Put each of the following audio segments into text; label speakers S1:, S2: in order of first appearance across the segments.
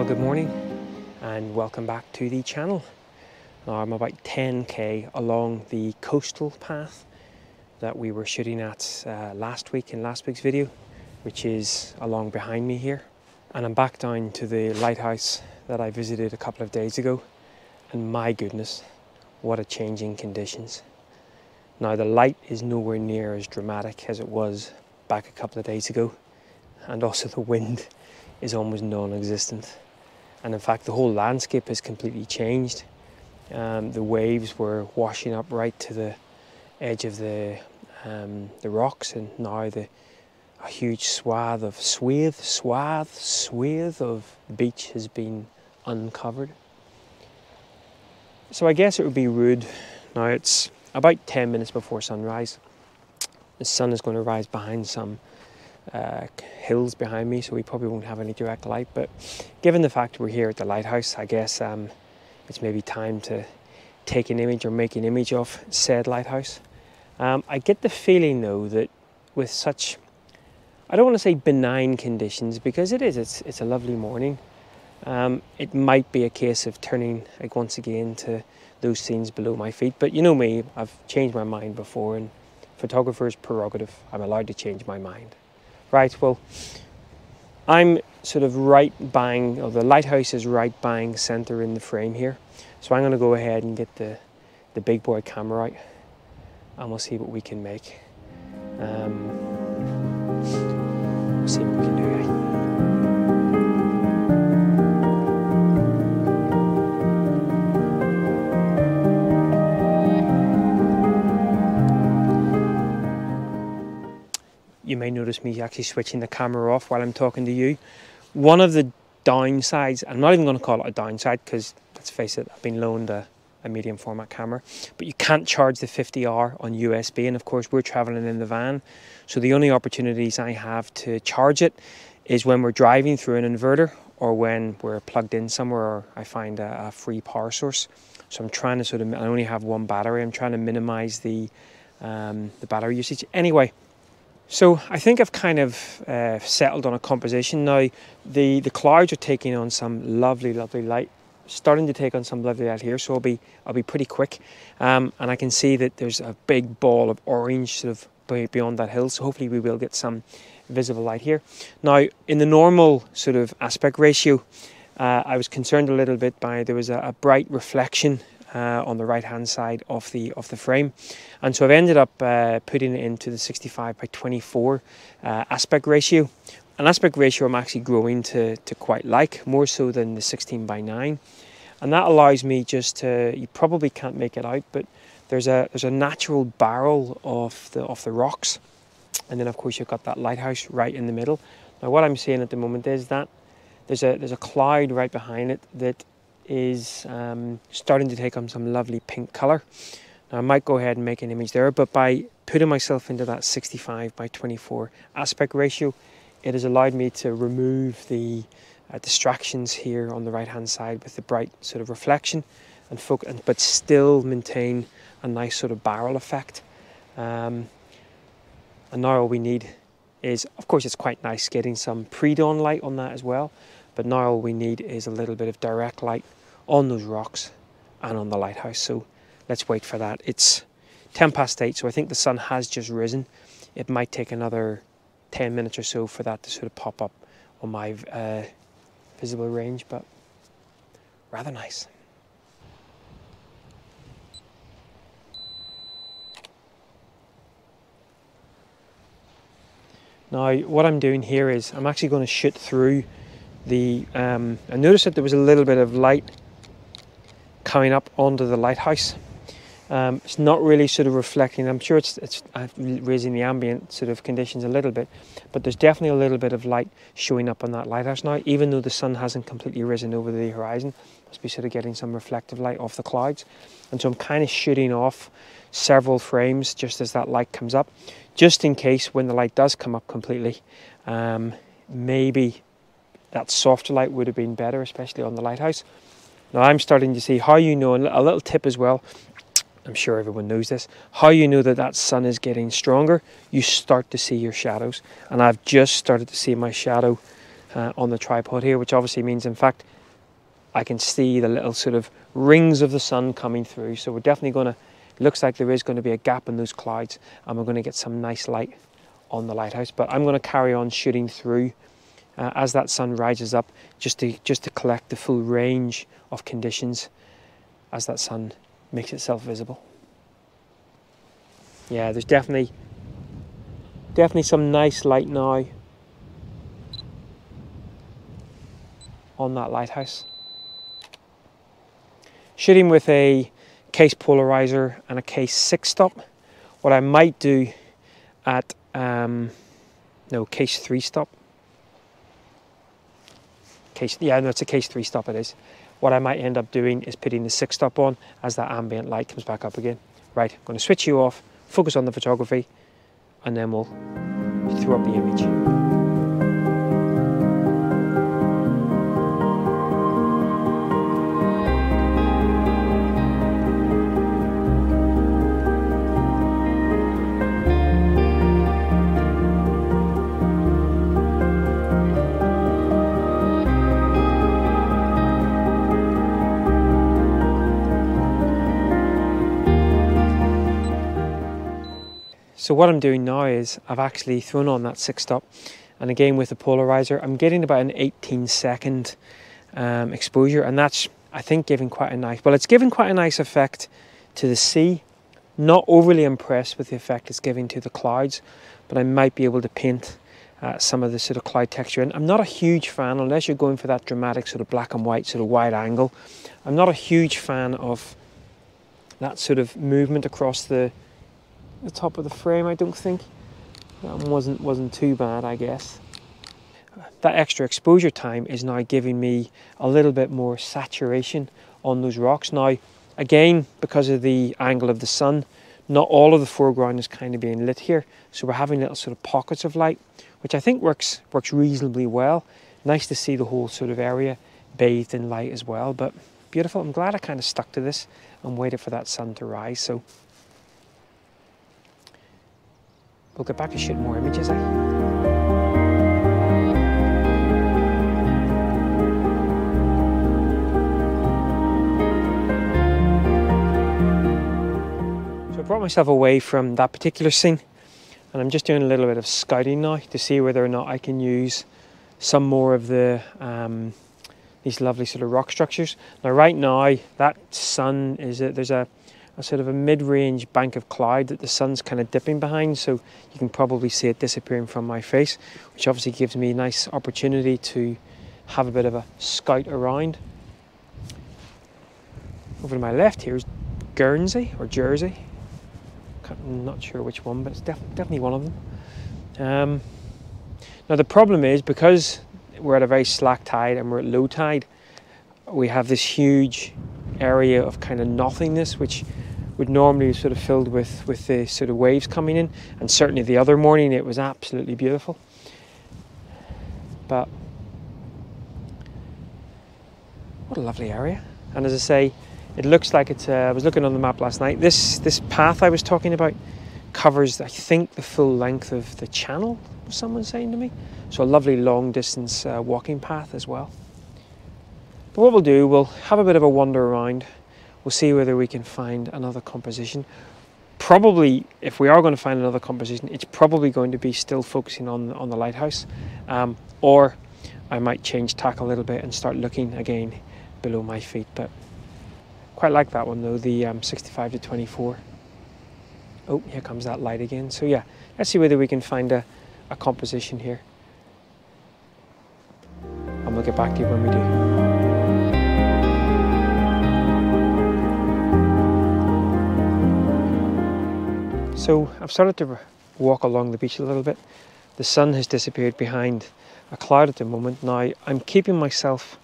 S1: Well, good morning and welcome back to the channel. Now I'm about 10k along the coastal path that we were shooting at last week in last week's video, which is along behind me here. And I'm back down to the lighthouse that I visited a couple of days ago, and my goodness, what a change in conditions. Now the light is nowhere near as dramatic as it was back a couple of days ago, and also the wind is almost non-existent. And in fact the whole landscape has completely changed. The waves were washing up right to the edge of the rocks, and now a huge swathe of beach has been uncovered. So I guess it would be rude. Now it's about 10 minutes before sunrise. The sun is going to rise behind some hills behind me, so we probably won't have any direct light, but given the fact we're here at the lighthouse, I guess it's maybe time to take an image or make an image of said lighthouse. I get the feeling though that with such, I don't want to say benign conditions, because it's a lovely morning, it might be a case of turning once again to those scenes below my feet. But you know me, I've changed my mind before, and photographer's prerogative, I'm allowed to change my mind. Right, well, I'm sort of right bang, or the lighthouse is right bang center in the frame here. So I'm going to go ahead and get the big boy camera out, and we'll see what we can make. We'll see what we can do. You may notice me actually switching the camera off while I'm talking to you. One of the downsides, I'm not even going to call it a downside, because let's face it, I've been loaned a medium format camera, but you can't charge the 50R on USB, and of course we're traveling in the van, so the only opportunities I have to charge it is when we're driving through an inverter, or when we're plugged in somewhere, or I find a free power source. So I'm trying to sort of, I only have one battery, I'm trying to minimize the battery usage. Anyway, so I think I've kind of settled on a composition now. The clouds are taking on some lovely light, starting to take on some lovely light here, so I'll be pretty quick. And I can see that there's a big ball of orange sort of beyond that hill, so hopefully we will get some visible light here. Now in the normal sort of aspect ratio, I was concerned a little bit by, there was a bright reflection on the right hand side of the frame, and so I've ended up putting it into the 65:24 aspect ratio. An aspect ratio I'm actually growing to quite like, more so than the 16:9, and that allows me just to, you probably can't make it out, but there's a natural barrel of the rocks, and then of course you've got that lighthouse right in the middle. Now what I'm seeing at the moment is that there's a cloud right behind it that is starting to take on some lovely pink color. Now I might go ahead and make an image there, but by putting myself into that 65:24 aspect ratio, it has allowed me to remove the distractions here on the right hand side with the bright sort of reflection, and focus, but still maintain a nice sort of barrel effect. And now all we need is, of course it's quite nice getting some pre-dawn light on that as well, but now all we need is a little bit of direct light on those rocks and on the lighthouse. So let's wait for that. It's 8:10, so I think the sun has just risen. It might take another 10 minutes or so for that to sort of pop up on my visible range, but rather nice. Now what I'm doing here is I'm actually going to shoot through the, I noticed that there was a little bit of light coming up onto the lighthouse. It's not really sort of reflecting. I'm sure it's raising the ambient sort of conditions a little bit, but there's definitely a little bit of light showing up on that lighthouse now, even though the sun hasn't completely risen over the horizon. Must be sort of getting some reflective light off the clouds, and so I'm kind of shooting off several frames just as that light comes up, just in case when the light does come up completely, maybe that softer light would have been better, especially on the lighthouse. Now I'm starting to see how you know, and a little tip as well, I'm sure everyone knows this, how you know that that sun is getting stronger, you start to see your shadows. And I've just started to see my shadow on the tripod here, which obviously means, in fact, I can see the little sort of rings of the sun coming through. So we're definitely going to, looks like there is going to be a gap in those clouds, and we're going to get some nice light on the lighthouse. But I'm going to carry on shooting through as that sun rises up, just to collect the full range of conditions as that sun makes itself visible. Yeah, there's definitely some nice light now on that lighthouse. Shooting with a case polarizer and a case 6-stop. What I might do at case 3-stop. It's a case 3-stop it is. What I might end up doing is putting the 6-stop on as that ambient light comes back up again. Right, I'm going to switch you off, focus on the photography, and then we'll throw up the image. So what I'm doing now is I've actually thrown on that 6-stop, and again with the polarizer I'm getting about an 18-second exposure, and that's, I think, giving quite a nice, well, it's giving quite a nice effect to the sea. Not overly impressed with the effect it's giving to the clouds, but I might be able to paint some of the sort of cloud texture. And I'm not a huge fan, unless you're going for that dramatic sort of black and white sort of wide angle, I'm not a huge fan of that sort of movement across the top of the frame. I don't think that wasn't too bad, I guess. That extra exposure time is now giving me a little bit more saturation on those rocks. Now, again, because of the angle of the sun, not all of the foreground is kind of being lit here, so we're having little sort of pockets of light, which I think works reasonably well. Nice to see the whole sort of area bathed in light as well, but beautiful. I'm glad I kind of stuck to this and waited for that sun to rise. So we'll get back to shooting more images, So I brought myself away from that particular scene, and I'm just doing a little bit of scouting now to see whether or not I can use some more of the these lovely sort of rock structures. Now right now that sun is there's a sort of a mid-range bank of cloud that the sun's kind of dipping behind, so you can probably see it disappearing from my face, which obviously gives me a nice opportunity to have a bit of a scout around. Over to my left here is Guernsey or Jersey. I'm not sure which one, but it's definitely one of them. Now the problem is, because we're at a very slack tide and we're at low tide, we have this huge area of kind of nothingness, which would normally be sort of filled with the sort of waves coming in, and certainly the other morning it was absolutely beautiful. But what a lovely area. And as I say, it looks like it's I was looking on the map last night, this path I was talking about covers, I think, the full length of the channel, was someone saying to me. So a lovely long distance walking path as well. But what we'll do, we'll have a bit of a wander around. We'll see whether we can find another composition. Probably, if we are going to find another composition, it's probably going to be still focusing on the lighthouse. Or I might change tack a little bit and start looking again below my feet. But quite like that one though, the 65 to 24. Oh, here comes that light again. So yeah, let's see whether we can find a composition here. And we'll get back to you when we do. So I've started to walk along the beach a little bit. The sun has disappeared behind a cloud at the moment. Now I'm keeping myself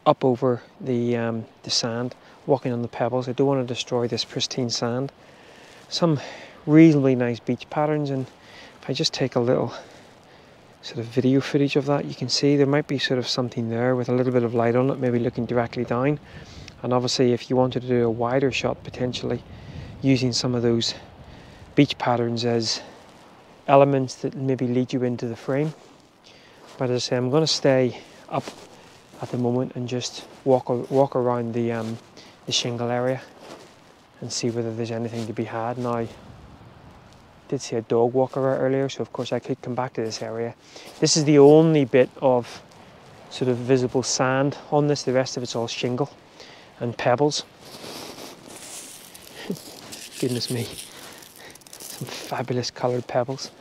S1: up over the sand, walking on the pebbles. I don't want to destroy this pristine sand. Some reasonably nice beach patterns, and if I just take a little sort of video footage of that, you can see there might be sort of something there with a little bit of light on it, maybe looking directly down. And obviously if you wanted to do a wider shot, potentially using some of those beach patterns as elements that maybe lead you into the frame, But as I say, I'm going to stay up at the moment and just walk around the shingle area and see whether there's anything to be had. Now, I did see a dog walk around earlier, so of course I could come back to this area. This is the only bit of sort of visible sand on this. The rest of it's all shingle and pebbles. Goodness me, some fabulous coloured pebbles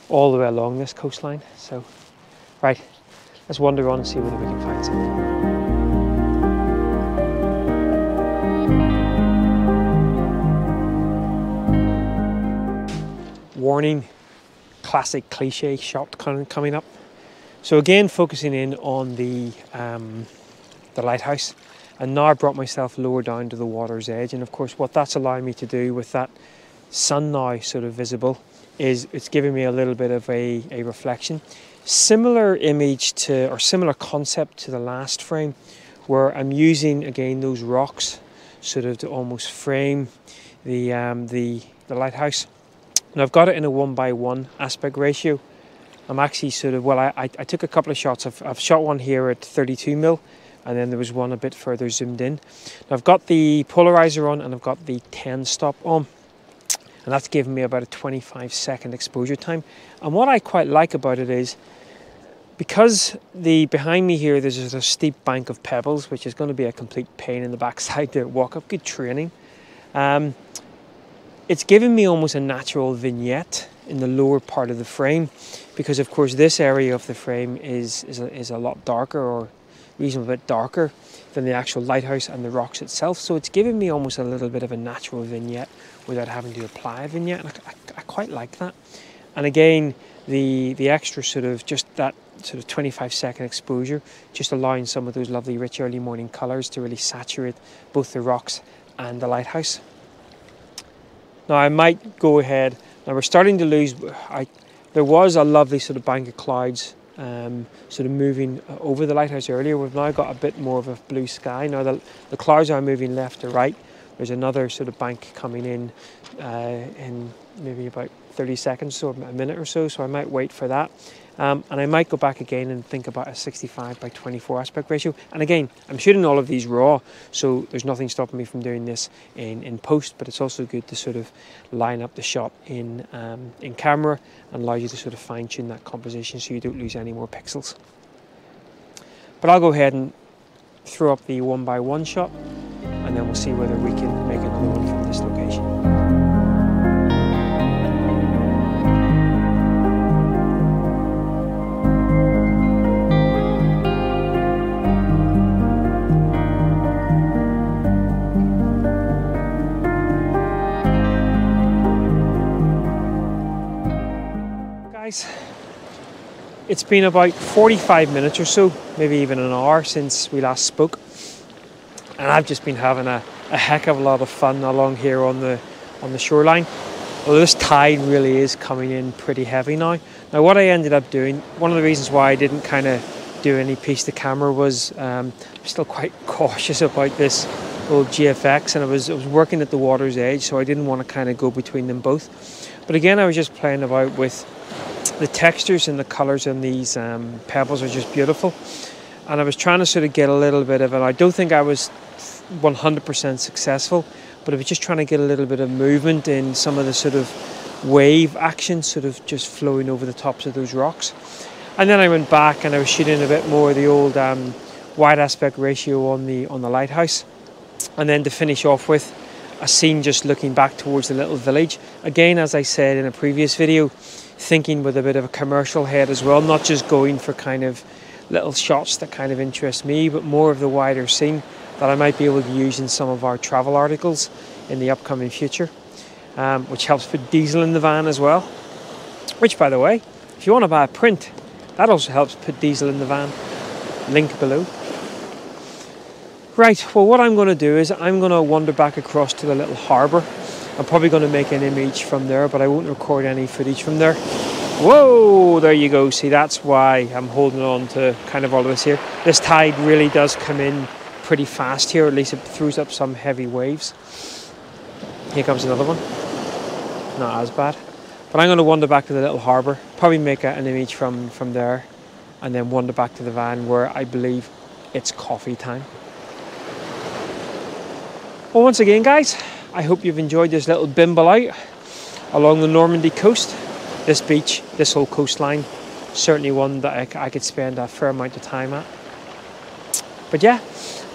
S1: all the way along this coastline. So, right, let's wander on and see whether we can find something. Warning, classic cliche shot coming up. So again, focusing in on the lighthouse, and now I brought myself lower down to the water's edge, and of course what that's allowing me to do with that sun now sort of visible is it's giving me a little bit of a reflection. Similar image to, or similar concept to the last frame, where I'm using again those rocks sort of to almost frame the lighthouse. And I've got it in a 1:1 aspect ratio. I'm actually sort of, well, I took a couple of shots. I've shot one here at 32mm, and then there was one a bit further zoomed in. Now I've got the polarizer on and I've got the 10 stop on, and that's given me about a 25-second exposure time. And what I quite like about it is, because behind me here there's a steep bank of pebbles, which is going to be a complete pain in the backside to walk up. Good training. It's given me almost a natural vignette in the lower part of the frame, because of course this area of the frame is a lot darker, or reasonably bit darker than the actual lighthouse and the rocks itself. So it's given me almost a little bit of a natural vignette without having to apply a vignette, and I quite like that. And again, the extra sort of, just that sort of 25-second exposure, just allowing some of those lovely rich early morning colours to really saturate both the rocks and the lighthouse. Now I might go ahead, now we're starting to lose, there was a lovely sort of bank of clouds sort of moving over the lighthouse earlier. We've now got a bit more of a blue sky. Now the clouds are moving left to right. There's another sort of bank coming in maybe about 30 seconds, so a minute or so I might wait for that. And I might go back again and think about a 65:24 aspect ratio. And again, I'm shooting all of these raw, so there's nothing stopping me from doing this in post, but it's also good to sort of line up the shot in camera, and allow you to sort of fine tune that composition so you don't lose any more pixels. But I'll go ahead and throw up the 1:1 shot, and then we'll see whether we can make another one from this location. It's been about 45 minutes or so, maybe even an hour since we last spoke, and I've just been having a heck of a lot of fun along here on the shoreline. Although this tide really is coming in pretty heavy now. Now what I ended up doing, one of the reasons why I didn't kind of do any piece to camera was I'm still quite cautious about this old GFX, and I was working at the water's edge, so I didn't want to kind of go between them both. But again, I was just playing about with the textures and the colours in these pebbles are just beautiful, and I was trying to sort of get a little bit of it. I don't think I was 100% successful, but I was just trying to get a little bit of movement in some of the sort of wave action sort of just flowing over the tops of those rocks. And then I went back and I was shooting a bit more of the old wide aspect ratio on the lighthouse, and then to finish off with a scene just looking back towards the little village. Again, as I said in a previous video, thinking with a bit of a commercial head as well, not just going for kind of little shots that kind of interest me, but more of the wider scene that I might be able to use in some of our travel articles in the upcoming future, which helps put diesel in the van as well. Which, by the way, if you want to buy a print, that also helps put diesel in the van. Link below. Right, well what I'm going to do is I'm going to wander back across to the little harbour. I'm probably going to make an image from there, but I won't record any footage from there. Whoa, there you go. See, that's why I'm holding on to kind of all of this here. This tide really does come in pretty fast here, at least it throws up some heavy waves. Here comes another one. Not as bad. But I'm going to wander back to the little harbour, probably make an image from there, and then wander back to the van where I believe it's coffee time. Well, once again, guys, I hope you've enjoyed this little bimble out along the Normandy coast. This beach, this whole coastline, certainly one that I could spend a fair amount of time at. But yeah,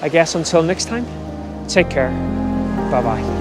S1: I guess until next time, take care. Bye-bye.